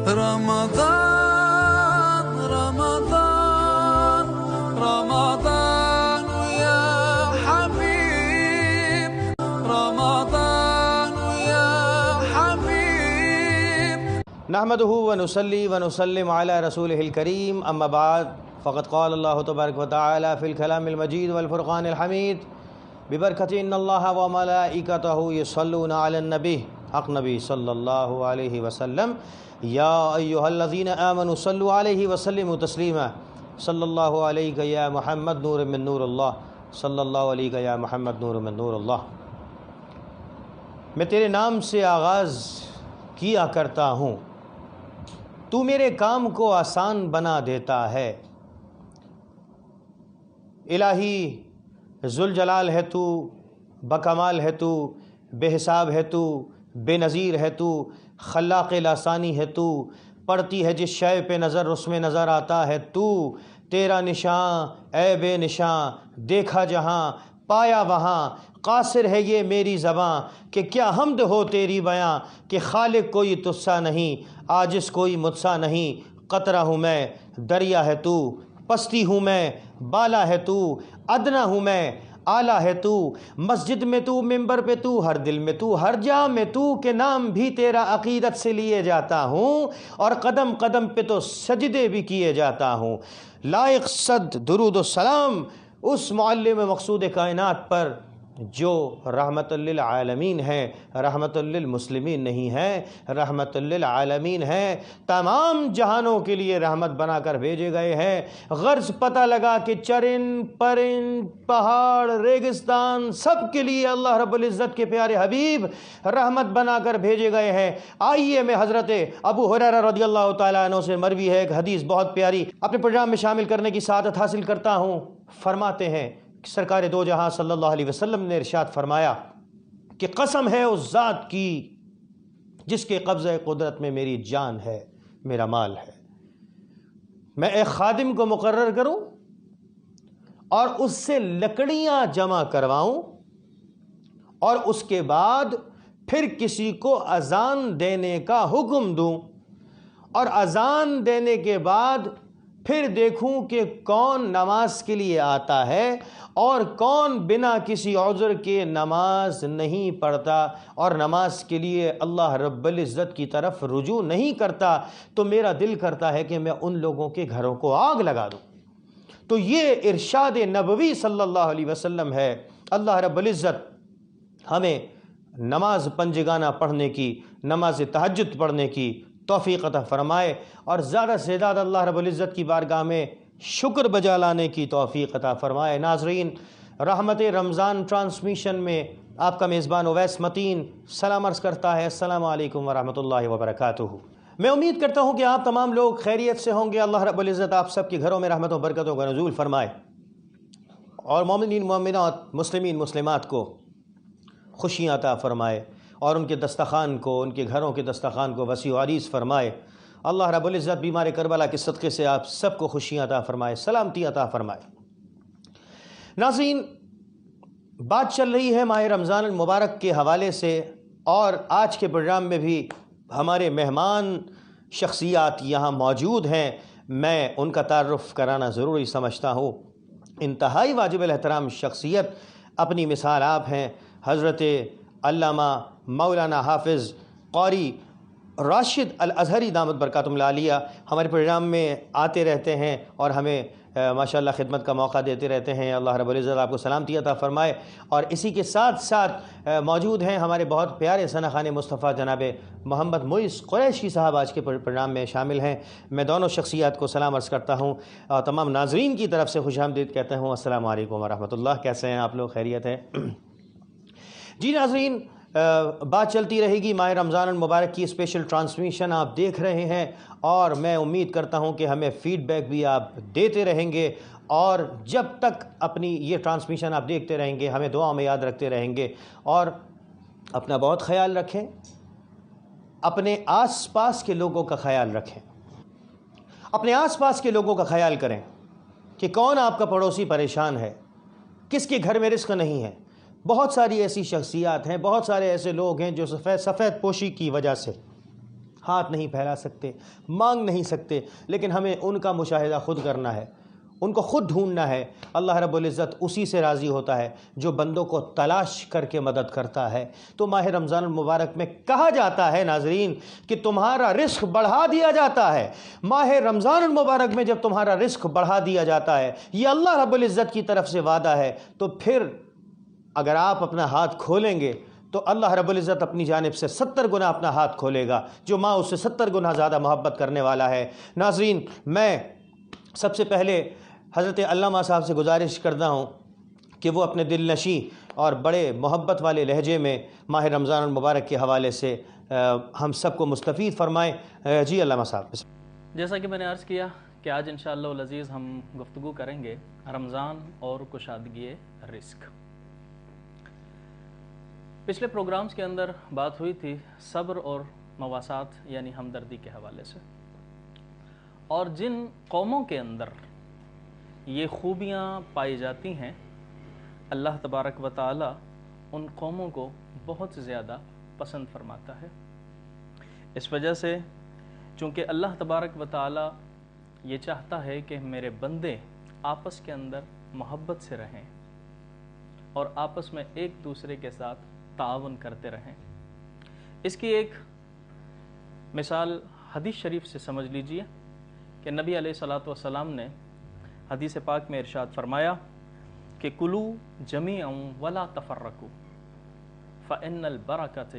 رمضان رمضان رمضان يا حبيب رمضان يا حبيب نحمده ونصلي ونسلم على رسوله الكريم اما بعد فقد قال الله تبارك وتعالى في الكلام المجيد والفرقان الحميد ببركة ان الله وملائكته يصلون على النبي حق نبی صلی اللہ علیہ وسلم یا ایہا الذین آمنوا صلوا علیہ وسلموا تسلیما صلی اللہ علیہ یا محمد نور من نور اللہ صلی اللہ علیہ یا محمد نور من نور اللہ۔ میں تیرے نام سے آغاز کیا کرتا ہوں، تو میرے کام کو آسان بنا دیتا ہے۔ الہی ذوالجلال ہے تو، بکمال ہے تو، بے حساب ہے تو، بے نظیر ہے تو، خلاق لاسانی ہے تو، پڑتی ہے جس شے پہ نظر اس میں نظر آتا ہے تو، تیرا نشان اے بے نشان دیکھا جہاں پایا وہاں، قاصر ہے یہ میری زباں کہ کیا حمد ہو تیری بیاں، کہ خالق کوئی تجھ سا نہیں، عاجز کوئی مجھ سا نہیں، قطرہ ہوں میں دریا ہے تو، پستی ہوں میں بالا ہے تو، ادنا ہوں میں اعلیٰ ہے تو، مسجد میں تو، منبر پہ تو، ہر دل میں تو، ہر جا میں تو، کہ نام بھی تیرا عقیدت سے لیے جاتا ہوں، اور قدم قدم پہ تو سجدے بھی کیے جاتا ہوں۔ لائق صد درود و سلام اس معلم مقصود کائنات پر جو رحمت للعالمین ہے، رحمت للمسلمین نہیں ہے، رحمت للعالمین ہے، تمام جہانوں کے لیے رحمت بنا کر بھیجے گئے ہیں۔ غرض پتہ لگا کہ چرند پرند پہاڑ ریگستان سب کے لیے اللہ رب العزت کے پیارے حبیب رحمت بنا کر بھیجے گئے ہیں۔ آئیے میں حضرت ابو ہریرہ رضی اللہ تعالیٰ عنہ سے مروی ہے ایک حدیث بہت پیاری، اپنے پروگرام میں شامل کرنے کی سعادت حاصل کرتا ہوں۔ فرماتے ہیں سرکار دو جہاں صلی اللہ علیہ وسلم نے ارشاد فرمایا کہ قسم ہے اس ذات کی جس کے قبضہ قدرت میں میری جان ہے، میرا مال ہے، میں ایک خادم کو مقرر کروں اور اس سے لکڑیاں جمع کرواؤں اور اس کے بعد پھر کسی کو اذان دینے کا حکم دوں، اور اذان دینے کے بعد پھر دیکھوں کہ کون نماز کے لیے آتا ہے اور کون بنا کسی عذر کے نماز نہیں پڑھتا اور نماز کے لیے اللہ رب العزت کی طرف رجوع نہیں کرتا، تو میرا دل کرتا ہے کہ میں ان لوگوں کے گھروں کو آگ لگا دوں۔ تو یہ ارشاد نبوی صلی اللہ علیہ وسلم ہے۔ اللہ رب العزت ہمیں نماز پنجگانہ پڑھنے کی، نماز تہجد پڑھنے کی توفیق عطا فرمائے، اور زیادہ سے زیادہ اللہ رب العزت کی بارگاہ میں شکر بجا لانے کی توفیق عطا فرمائے۔ ناظرین، رحمت رمضان ٹرانسمیشن میں آپ کا میزبان اویس متین سلام عرض کرتا ہے۔ السلام علیکم ورحمۃ اللہ وبرکاتہ۔ میں امید کرتا ہوں کہ آپ تمام لوگ خیریت سے ہوں گے۔ اللہ رب العزت آپ سب کے گھروں میں رحمت و برکتوں کا نزول فرمائے، اور مومنین مومنات مسلمین مسلمات کو خوشیاں عطا فرمائے، اور ان کے دسترخوان کو، ان کے گھروں کے دسترخوان کو وسیع و عریض فرمائے۔ اللہ رب العزت بیمار کربلا کے صدقے سے آپ سب کو خوشیاں عطا فرمائے، سلامتی عطا فرمائے۔ ناظرین، بات چل رہی ہے ماہ رمضان المبارک کے حوالے سے، اور آج کے پروگرام میں بھی ہمارے مہمان شخصیات یہاں موجود ہیں، میں ان کا تعارف کرانا ضروری سمجھتا ہوں۔ انتہائی واجب الاحترام شخصیت، اپنی مثال آپ ہیں حضرت علامہ مولانا حافظ قاری راشد الازہری دامت برکاتہم العالیہ ہمارے پروگرام میں آتے رہتے ہیں اور ہمیں ماشاءاللہ خدمت کا موقع دیتے رہتے ہیں۔ اللہ رب العزت آپ کو سلامتی عطا فرمائے۔ اور اسی کے ساتھ ساتھ موجود ہیں ہمارے بہت پیارے ثنا خان مصطفیٰ جناب محمد معیز قریشی صاحب، آج کے پروگرام میں شامل ہیں۔ میں دونوں شخصیات کو سلام عرض کرتا ہوں، اور تمام ناظرین کی طرف سے خوش آمدید کہتا ہوں۔ السلام علیکم ورحمۃ اللہ۔ کیسے ہیں آپ لوگ؟ خیریت ہے؟ جی ناظرین، بات چلتی رہے گی ماہ رمضان المبارک کی اسپیشل ٹرانسمیشن آپ دیکھ رہے ہیں، اور میں امید کرتا ہوں کہ ہمیں فیڈ بیک بھی آپ دیتے رہیں گے، اور جب تک اپنی یہ ٹرانسمیشن آپ دیکھتے رہیں گے ہمیں دعا میں یاد رکھتے رہیں گے، اور اپنا بہت خیال رکھیں، اپنے آس پاس کے لوگوں کا خیال رکھیں، اپنے آس پاس کے لوگوں کا خیال کریں کہ کون آپ کا پڑوسی پریشان ہے، کس کے گھر میں رزق نہیں ہے۔ بہت ساری ایسی شخصیات ہیں، بہت سارے ایسے لوگ ہیں جو سفید پوشی کی وجہ سے ہاتھ نہیں پھیلا سکتے، مانگ نہیں سکتے، لیکن ہمیں ان کا مشاہدہ خود کرنا ہے، ان کو خود ڈھونڈنا ہے۔ اللہ رب العزت اسی سے راضی ہوتا ہے جو بندوں کو تلاش کر کے مدد کرتا ہے۔ تو ماہ رمضان المبارک میں کہا جاتا ہے ناظرین کہ تمہارا رزق بڑھا دیا جاتا ہے۔ ماہ رمضان المبارک میں جب تمہارا رزق بڑھا دیا جاتا ہے، یہ اللہ رب العزت کی طرف سے وعدہ ہے، تو پھر اگر آپ اپنا ہاتھ کھولیں گے تو اللہ رب العزت اپنی جانب سے 70 گنا اپنا ہاتھ کھولے گا، جو ماں اس سے 70 گنا زیادہ محبت کرنے والا ہے۔ ناظرین، میں سب سے پہلے حضرت علامہ صاحب سے گزارش کرتا ہوں کہ وہ اپنے دل نشیں اور بڑے محبت والے لہجے میں ماہ رمضان المبارک کے حوالے سے ہم سب کو مستفید فرمائیں۔ جی علامہ صاحب۔ جیسا کہ میں نے عرض کیا کہ آج انشاءاللہ العزیز ہم گفتگو کریں گے رمضان اور کشادگی رزق۔ پچھلے پروگرامز کے اندر بات ہوئی تھی صبر اور مواسات یعنی ہمدردی کے حوالے سے، اور جن قوموں کے اندر یہ خوبیاں پائی جاتی ہیں اللہ تبارک و تعالی ان قوموں کو بہت زیادہ پسند فرماتا ہے۔ اس وجہ سے چونکہ اللہ تبارک و تعالی یہ چاہتا ہے کہ میرے بندے آپس کے اندر محبت سے رہیں اور آپس میں ایک دوسرے کے ساتھ تعاون کرتے رہیں۔ اس کی ایک مثال حدیث شریف سے سمجھ لیجئے کہ نبی علیہ الصلوۃ والسلام نے حدیث پاک میں ارشاد فرمایا کہ کلو جمیعا ولا تفرقوا فإن البرکۃ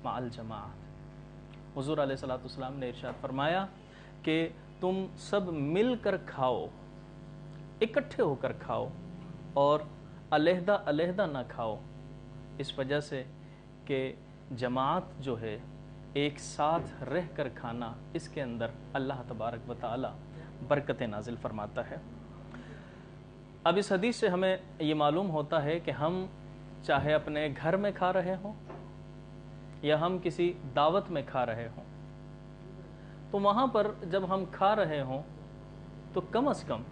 مع الجماعۃ۔ حضور علیہ الصلوۃ والسلام نے ارشاد فرمایا کہ تم سب مل کر کھاؤ، اکٹھے ہو کر کھاؤ اور علیحدہ علیحدہ نہ کھاؤ، اس وجہ سے کہ جماعت جو ہے ایک ساتھ رہ کر کھانا، اس کے اندر اللہ تبارک و تعالی برکت نازل فرماتا ہے۔ اب اس حدیث سے ہمیں یہ معلوم ہوتا ہے کہ ہم چاہے اپنے گھر میں کھا رہے ہوں یا ہم کسی دعوت میں کھا رہے ہوں، تو وہاں پر جب ہم کھا رہے ہوں تو کم از کم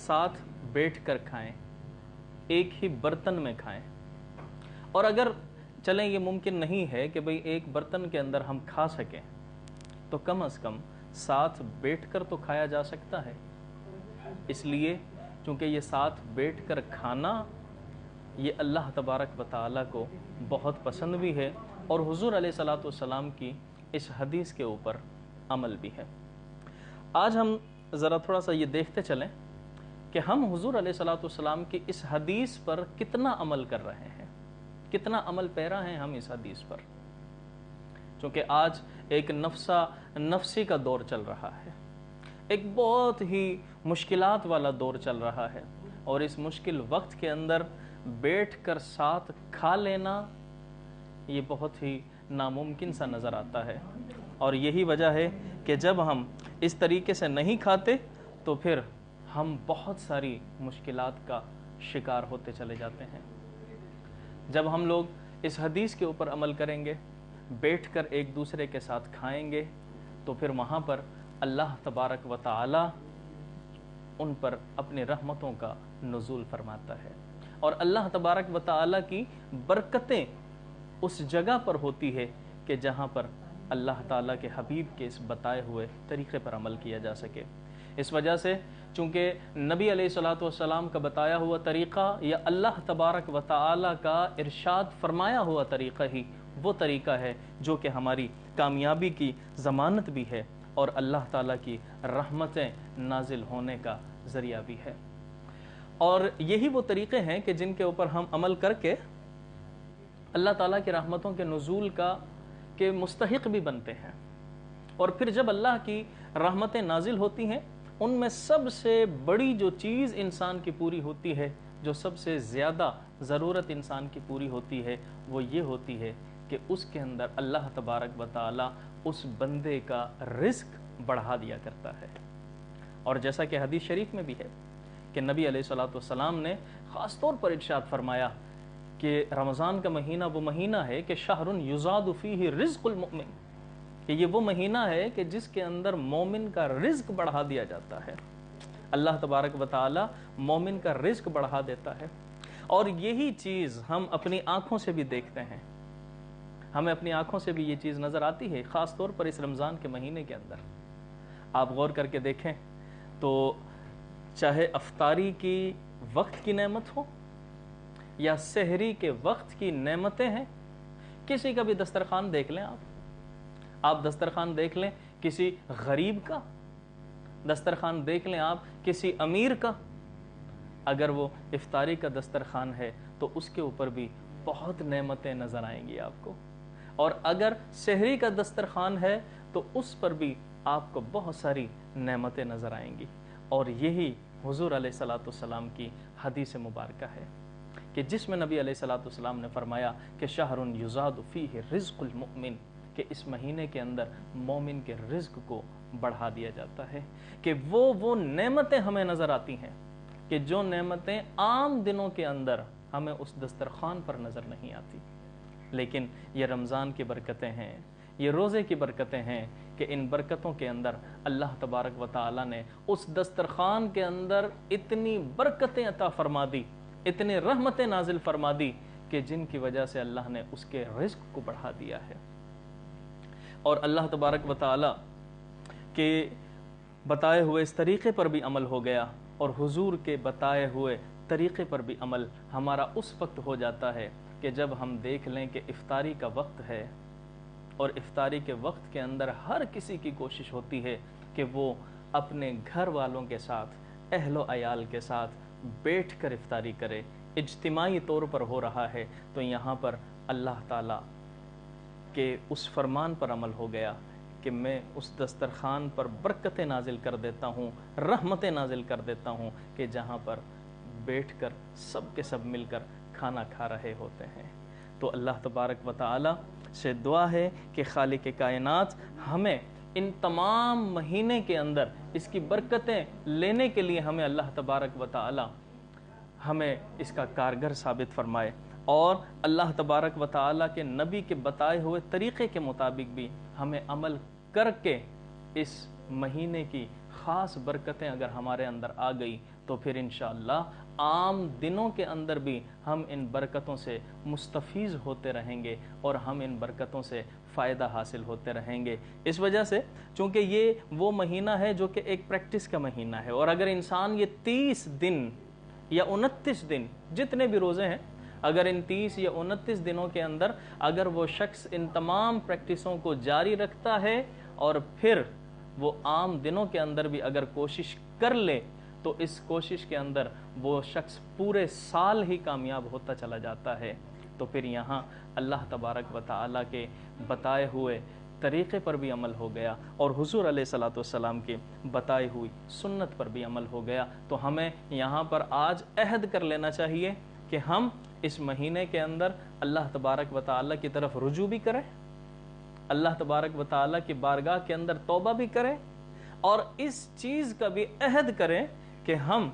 ساتھ بیٹھ کر کھائیں، ایک ہی برتن میں کھائیں۔ اور اگر چلیں یہ ممکن نہیں ہے کہ بھئی ایک برتن کے اندر ہم کھا سکیں، تو کم از کم ساتھ بیٹھ کر تو کھایا جا سکتا ہے۔ اس لیے چونکہ یہ ساتھ بیٹھ کر کھانا یہ اللہ تبارک و تعالی کو بہت پسند بھی ہے، اور حضور علیہ الصلوۃ والسلام کی اس حدیث کے اوپر عمل بھی ہے۔ آج ہم ذرا تھوڑا سا یہ دیکھتے چلیں کہ ہم حضور علیہ الصلوۃ والسلام کی اس حدیث پر کتنا عمل کر رہے ہیں، کتنا عمل پیرا ہیں ہم اس حدیث پر۔ چونکہ آج ایک نفسی کا دور چل رہا ہے، ایک بہت ہی مشکلات والا دور چل رہا ہے، اور اس مشکل وقت کے اندر بیٹھ کر ساتھ کھا لینا یہ بہت ہی ناممکن سا نظر آتا ہے۔ اور یہی وجہ ہے کہ جب ہم اس طریقے سے نہیں کھاتے تو پھر ہم بہت ساری مشکلات کا شکار ہوتے چلے جاتے ہیں۔ جب ہم لوگ اس حدیث کے اوپر عمل کریں گے، بیٹھ کر ایک دوسرے کے ساتھ کھائیں گے، تو پھر وہاں پر اللہ تبارک و تعالی ان پر اپنی رحمتوں کا نزول فرماتا ہے، اور اللہ تبارک و تعالی کی برکتیں اس جگہ پر ہوتی ہے کہ جہاں پر اللہ تعالیٰ کے حبیب کے اس بتائے ہوئے طریقے پر عمل کیا جا سکے۔ اس وجہ سے چونکہ نبی علیہ الصلوۃ والسلام کا بتایا ہوا طریقہ یا اللہ تبارک و تعالیٰ کا ارشاد فرمایا ہوا طریقہ ہی وہ طریقہ ہے جو کہ ہماری کامیابی کی ضمانت بھی ہے اور اللہ تعالیٰ کی رحمتیں نازل ہونے کا ذریعہ بھی ہے۔ اور یہی وہ طریقے ہیں کہ جن کے اوپر ہم عمل کر کے اللہ تعالیٰ کی رحمتوں کے نزول کے مستحق بھی بنتے ہیں۔ اور پھر جب اللہ کی رحمتیں نازل ہوتی ہیں، ان میں سب سے بڑی جو چیز انسان کی پوری ہوتی ہے، جو سب سے زیادہ ضرورت انسان کی پوری ہوتی ہے، وہ یہ ہوتی ہے کہ اس کے اندر اللہ تبارک و تعالی اس بندے کا رزق بڑھا دیا کرتا ہے۔ اور جیسا کہ حدیث شریف میں بھی ہے کہ نبی علیہ الصلوۃ والسلام نے خاص طور پر ارشاد فرمایا کہ رمضان کا مہینہ وہ مہینہ ہے کہ شہر یزاد فیہ رزق المؤمن، کہ یہ وہ مہینہ ہے کہ جس کے اندر مومن کا رزق بڑھا دیا جاتا ہے۔ اللہ تبارک و تعالی مومن کا رزق بڑھا دیتا ہے، اور یہی چیز ہم اپنی آنکھوں سے بھی دیکھتے ہیں۔ ہمیں اپنی آنکھوں سے بھی یہ چیز نظر آتی ہے، خاص طور پر اس رمضان کے مہینے کے اندر آپ غور کر کے دیکھیں تو چاہے افطاری کی وقت کی نعمت ہو یا سحری کے وقت کی نعمتیں ہیں، کسی کا بھی دسترخوان دیکھ لیں، آپ دسترخوان دیکھ لیں کسی غریب کا، دسترخوان دیکھ لیں آپ کسی امیر کا، اگر وہ افطاری کا دسترخوان ہے تو اس کے اوپر بھی بہت نعمتیں نظر آئیں گی آپ کو، اور اگر سحری کا دسترخوان ہے تو اس پر بھی آپ کو بہت ساری نعمتیں نظر آئیں گی۔ اور یہی حضور علیہ الصلوۃ والسلام کی حدیث مبارکہ ہے کہ جس میں نبی علیہ الصلوۃ والسلام نے فرمایا کہ شہر یزاد فیہ رزق المؤمن، کہ اس مہینے کے اندر مومن کے رزق کو بڑھا دیا جاتا ہے، کہ وہ نعمتیں ہمیں نظر آتی ہیں کہ جو نعمتیں عام دنوں کے اندر ہمیں اس دسترخوان پر نظر نہیں آتی، لیکن یہ رمضان کی برکتیں ہیں، یہ روزے کی برکتیں ہیں کہ ان برکتوں کے اندر اللہ تبارک و تعالی نے اس دسترخوان کے اندر اتنی برکتیں عطا فرما دی، اتنی رحمتیں نازل فرما دی کہ جن کی وجہ سے اللہ نے اس کے رزق کو بڑھا دیا ہے۔ اور اللہ تبارک و تعالی کے بتائے ہوئے اس طریقے پر بھی عمل ہو گیا، اور حضور کے بتائے ہوئے طریقے پر بھی عمل ہمارا اس وقت ہو جاتا ہے کہ جب ہم دیکھ لیں کہ افطاری کا وقت ہے، اور افطاری کے وقت کے اندر ہر کسی کی کوشش ہوتی ہے کہ وہ اپنے گھر والوں کے ساتھ، اہل و عیال کے ساتھ بیٹھ کر افطاری کرے، اجتماعی طور پر ہو رہا ہے، تو یہاں پر اللہ تعالیٰ کے اس فرمان پر عمل ہو گیا کہ میں اس دسترخوان پر برکتیں نازل کر دیتا ہوں، رحمتیں نازل کر دیتا ہوں کہ جہاں پر بیٹھ کر سب کے سب مل کر کھانا کھا رہے ہوتے ہیں۔ تو اللہ تبارک و تعالی سے دعا ہے کہ خالق کائنات ہمیں ان تمام مہینے کے اندر اس کی برکتیں لینے کے لیے ہمیں اللہ تبارک و تعالی ہمیں اس کا کارگر ثابت فرمائے، اور اللہ تبارک و تعالی کے نبی کے بتائے ہوئے طریقے کے مطابق بھی ہمیں عمل کر کے اس مہینے کی خاص برکتیں اگر ہمارے اندر آ گئی تو پھر انشاءاللہ عام دنوں کے اندر بھی ہم ان برکتوں سے مستفیض ہوتے رہیں گے اور ہم ان برکتوں سے فائدہ حاصل ہوتے رہیں گے۔ اس وجہ سے چونکہ یہ وہ مہینہ ہے جو کہ ایک پریکٹس کا مہینہ ہے، اور اگر انسان یہ 30 دن یا 29 دن جتنے بھی روزے ہیں، اگر ان 30 یا 29 دنوں کے اندر اگر وہ شخص ان تمام پریکٹسوں کو جاری رکھتا ہے اور پھر وہ عام دنوں کے اندر بھی اگر کوشش کر لے تو اس کوشش کے اندر وہ شخص پورے سال ہی کامیاب ہوتا چلا جاتا ہے۔ تو پھر یہاں اللہ تبارک و تعالیٰ کے بتائے ہوئے طریقے پر بھی عمل ہو گیا، اور حضور علیہ الصلوۃ والسلام کی بتائی ہوئی سنت پر بھی عمل ہو گیا۔ تو ہمیں یہاں پر آج عہد کر لینا چاہیے کہ ہم اس مہینے کے اندر اللہ تبارک و تعالیٰ کی طرف رجوع بھی کریں، اللہ تبارک و تعالیٰ کی بارگاہ کے اندر توبہ بھی کریں، اور اس چیز کا بھی عہد کریں کہ ہم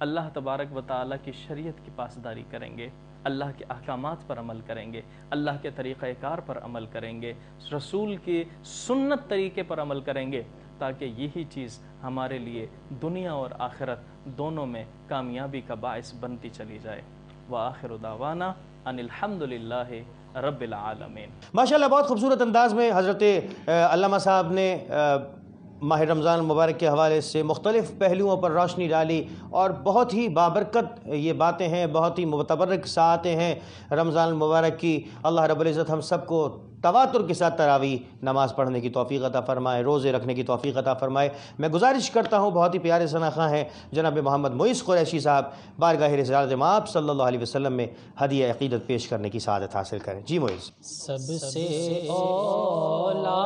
اللہ تبارک و تعالیٰ کی شریعت کی پاسداری کریں گے، اللہ کے احکامات پر عمل کریں گے، اللہ کے طریقہ کار پر عمل کریں گے، رسول کی سنت طریقے پر عمل کریں گے، تاکہ یہی چیز ہمارے لیے دنیا اور آخرت دونوں میں کامیابی کا باعث بنتی چلی جائے۔ وآخر دعوانا ان الحمدللہ رب العالمین۔ ماشاءاللہ بہت خوبصورت انداز میں حضرت علامہ صاحب نے ماہ رمضان المبارک کے حوالے سے مختلف پہلوؤں پر روشنی ڈالی، اور بہت ہی بابرکت یہ باتیں ہیں، بہت ہی متبرک ساعتیں ہیں رمضان المبارک کی۔ اللہ رب العزت ہم سب کو تواتر کے ساتھ تراویح نماز پڑھنے کی توفیق عطا فرمائے، روزے رکھنے کی توفیق عطا فرمائے۔ میں گزارش کرتا ہوں، بہت ہی پیارے ثناخواں ہیں جناب محمد معیز قریشی صاحب، بارگاہ رسالت مآب صلی اللہ علیہ وسلم میں ہدیہ عقیدت پیش کرنے کی سعادت حاصل کریں۔ جی معیز۔ سب سے اولا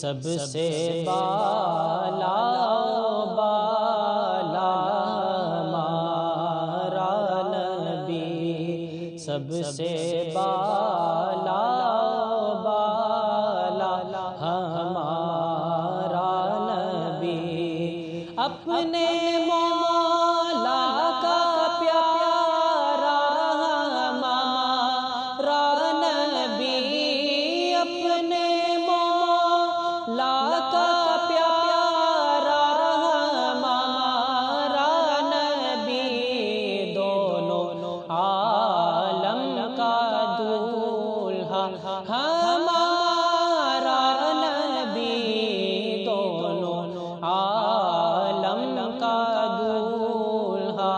سب سے بالا بالا ہمارا نبی، سب سے بالا بالا ہمارا نبی، اپنے مولا کا پیارا ہمارا نبی، اپنے مولا کا پیارا ہمارا نبی، ہمارا نبی دونوں عالم کا دولہا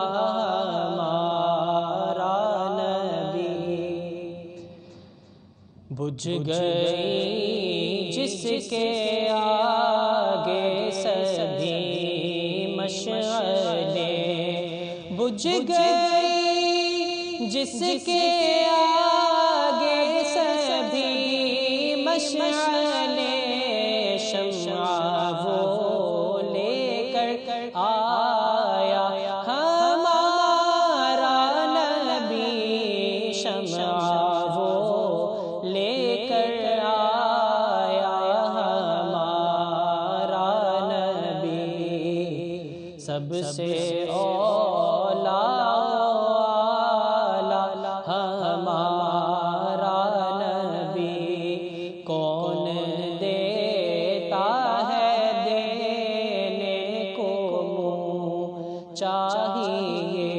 ہمارا نبی بجھ گئی جس کے آگے سبھی مشعلیں بجھ گئی جس کے آگے سبھی مشعلیں شمع وہ لے کر آیا ہمارا نبی شمع وہ لے کر آیا ہمارا نبی سب سے اولا ہمارا نبی کون دیتا ہے دینے کو منہ چاہیے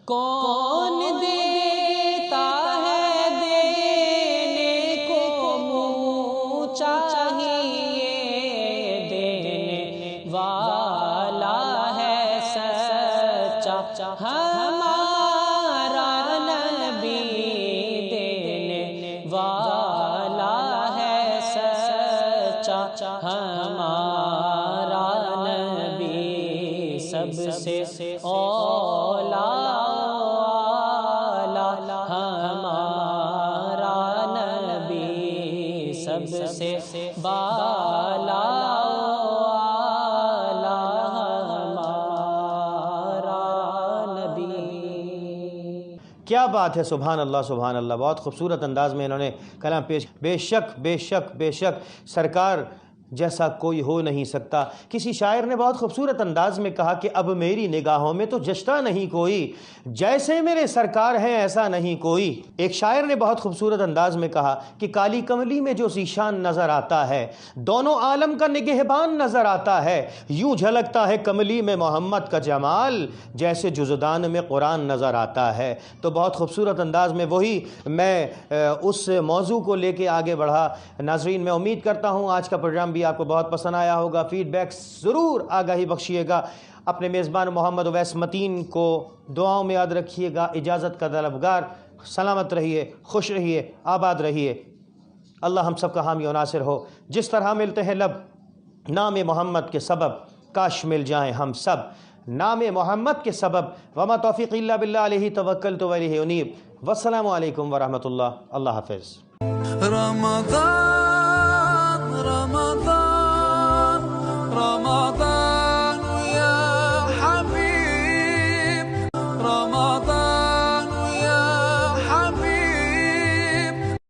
کون دیتا ہے دینے کو منہ چاہیے دینے والا ہے سچا ہمارا نبی دینے والا ہے سچا ہمارا نبی سب سے اولا ہمارا نبی سب سے بالا کیا بات ہے، سبحان اللہ سبحان اللہ، بہت خوبصورت انداز میں انہوں نے کلام پیش. بے شک بے شک بے شک سرکار جیسا کوئی ہو نہیں سکتا. کسی شاعر نے بہت خوبصورت انداز میں کہا کہ اب میری نگاہوں میں تو جچتا نہیں کوئی، جیسے میرے سرکار ہیں ایسا نہیں کوئی. ایک شاعر نے بہت خوبصورت انداز میں کہا کہ کالی کملی میں جو ذیشان نظر آتا ہے، دونوں عالم کا نگہبان نظر آتا ہے، یوں جھلکتا ہے کملی میں محمد کا جمال جیسے جزدان میں قرآن نظر آتا ہے. تو بہت خوبصورت انداز میں وہی میں اس موضوع کو لے کے آگے بڑھا. ناظرین، میں امید کرتا ہوں آج کا پروگرام بھی آپ کو بہت پسند آیا ہوگا. فیڈ بیک ضرور آگاہی بخشیے گا. اپنے میزبان محمد اویس متین کو دعاؤں میں یاد رکھیے گا. اجازت کا طلبگار. سلامت رہیے، خوش رہیے، آباد رہیے. اللہ ہم سب کا حامی و ناصر ہو. جس طرح ملتے ہیں لب نام محمد کے سبب، کاش مل جائیں ہم سب نام محمد کے سبب. وما توفیق الا باللہ، علیہ توکلت و الیہ انیب. والسلام علیکم ورحمۃ اللہ. اللہ حافظ. رمضان رمضان